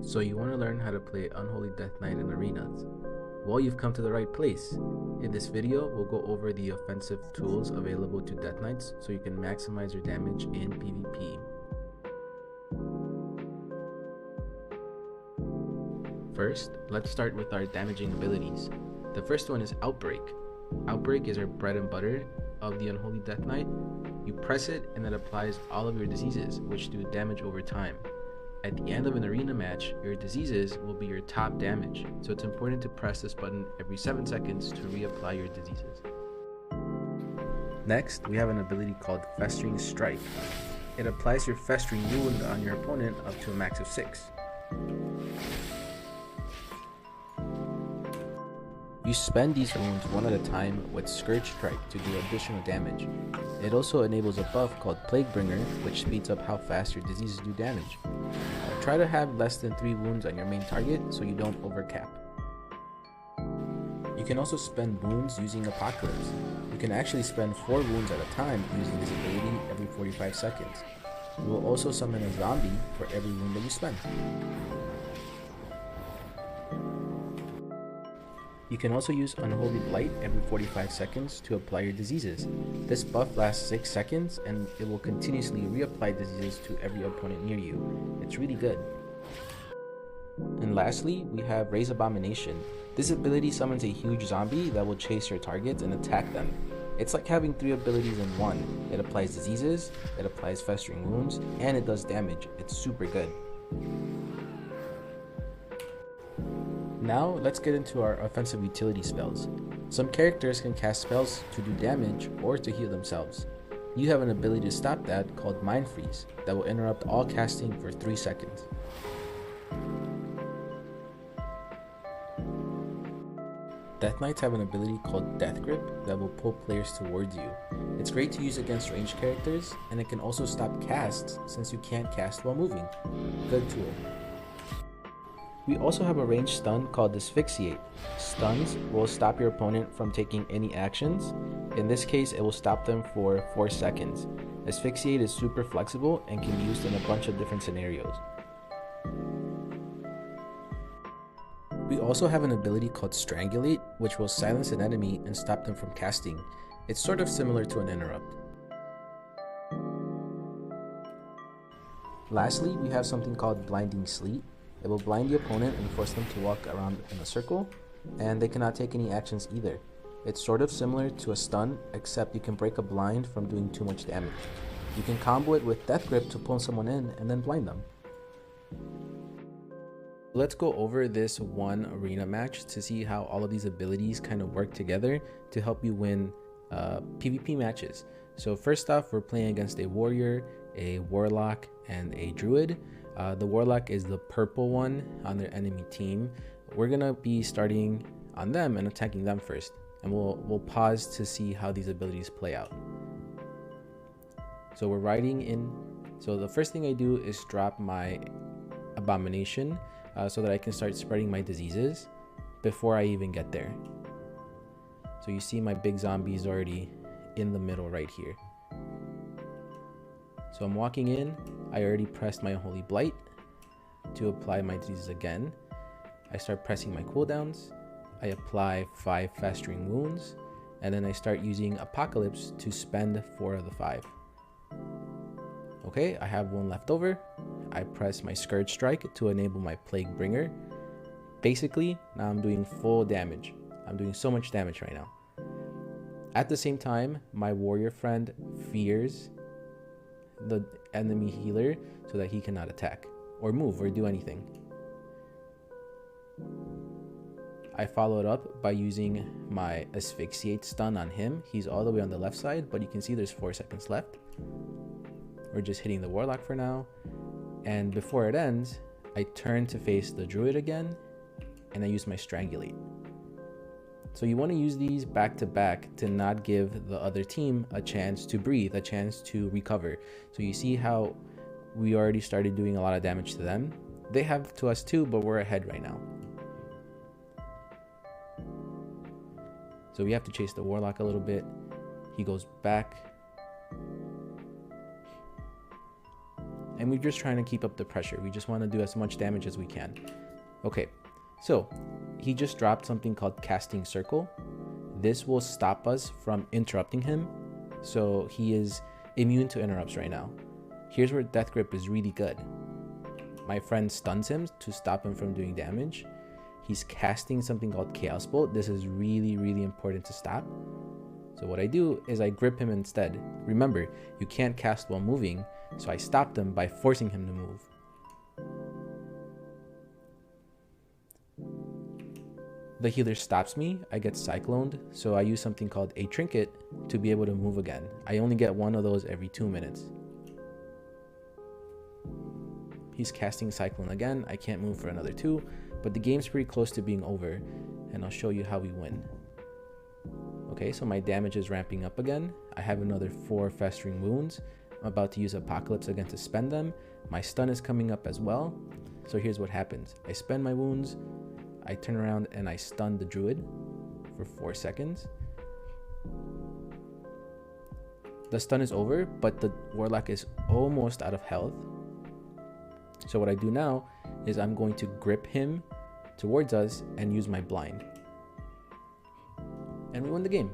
So you want to learn how to play Unholy Death Knight in arenas? Well, you've come to the right place. In this video, we'll go over the offensive tools available to Death Knights so you can maximize your damage in PvP. First, let's start with our damaging abilities. The first one is Outbreak. Outbreak is our bread and butter of the Unholy Death Knight. You press it and it applies all of your diseases, which do damage over time. At the end of an arena match, your diseases will be your top damage, so it's important to press this button every 7 seconds to reapply your diseases. Next, we have an ability called Festering Strike. It applies your Festering wound on your opponent up to a max of 6. You spend these wounds one at a time with Scourge Strike to do additional damage. It also enables a buff called Plague Bringer, which speeds up how fast your diseases do damage. Try to have less than 3 wounds on your main target so you don't overcap. You can also spend wounds using Apocalypse. You can actually spend 4 wounds at a time using this ability every 45 seconds. You will also summon a zombie for every wound that you spend. You can also use Unholy Blight every 45 seconds to apply your diseases. This buff lasts 6 seconds and it will continuously reapply diseases to every opponent near you. It's really good. And lastly, we have Raise Abomination. This ability summons a huge zombie that will chase your targets and attack them. It's like having 3 abilities in one. It applies diseases, it applies festering wounds, and it does damage. It's super good. Now, let's get into our offensive utility spells. Some characters can cast spells to do damage or to heal themselves. You have an ability to stop that called Mind Freeze that will interrupt all casting for 3 seconds. Death Knights have an ability called Death Grip that will pull players towards you. It's great to use against ranged characters, and it can also stop casts since you can't cast while moving. Good tool. We also have a ranged stun called Asphyxiate. Stuns will stop your opponent from taking any actions. In this case, it will stop them for 4 seconds. Asphyxiate is super flexible and can be used in a bunch of different scenarios. We also have an ability called Strangulate, which will silence an enemy and stop them from casting. It's sort of similar to an interrupt. Lastly, we have something called Blinding Sleet. It will blind the opponent and force them to walk around in a circle, and they cannot take any actions either. It's sort of similar to a stun, except you can break a blind from doing too much damage. You can combo it with Death Grip to pull someone in and then blind them. Let's go over this one arena match to see how all of these abilities kind of work together to help you win PvP matches. So first off, we're playing against a warrior, a warlock, and a druid. The warlock is the purple one on their enemy team. We're gonna be starting on them and attacking them first, and we'll pause to see how these abilities play out. So we're riding in. So the first thing I do is drop my abomination so that I can start spreading my diseases before I even get there. So you see my big zombies already in the middle right here. So I'm walking in. I already pressed my Unholy Blight to apply my diseases again. I start pressing my cooldowns. I apply 5 festering wounds, and then I start using Apocalypse to spend 4 of the 5. Okay, I have 1 left over. I press my Scourge Strike to enable my Plague Bringer. Basically, now I'm doing full damage. I'm doing so much damage right now. At the same time, my warrior friend fears the enemy healer so that he cannot attack or move or do anything. I follow it up by using my Asphyxiate stun on him. He's all the way on the left side, but you can see there's 4 seconds left. We're just hitting the warlock for now, and before it ends, I turn to face the druid again and I use my Strangulate. So you want to use these back to back to not give the other team a chance to breathe, a chance to recover. So you see how we already started doing a lot of damage to them. They have to us too, but we're ahead right now. So we have to chase the warlock a little bit. He goes back. and we're just trying to keep up the pressure. We just want to do as much damage as we can. Okay, so he just dropped something called Casting Circle. This will stop us from interrupting him, so he is immune to interrupts right now. Here's where Death Grip is really good. My friend stuns him to stop him from doing damage. He's casting something called Chaos Bolt. This is really, really important to stop. So what I do is I grip him instead. Remember, you can't cast while moving, so I stopped him by forcing him to move. The healer stops me, I get cycloned, so I use something called a trinket to be able to move again. I only get one of those every 2 minutes. He's casting Cyclone again. I can't move for another 2, but the game's pretty close to being over, and I'll show you how we win. Okay, so my damage is ramping up again. I have another 4 Festering Wounds. I'm about to use Apocalypse again to spend them. My stun is coming up as well. So here's what happens. I spend my wounds, I turn around and I stun the Druid for 4 seconds. The stun is over, but the Warlock is almost out of health. So what I do now is I'm going to grip him towards us and use my blind. And we win the game.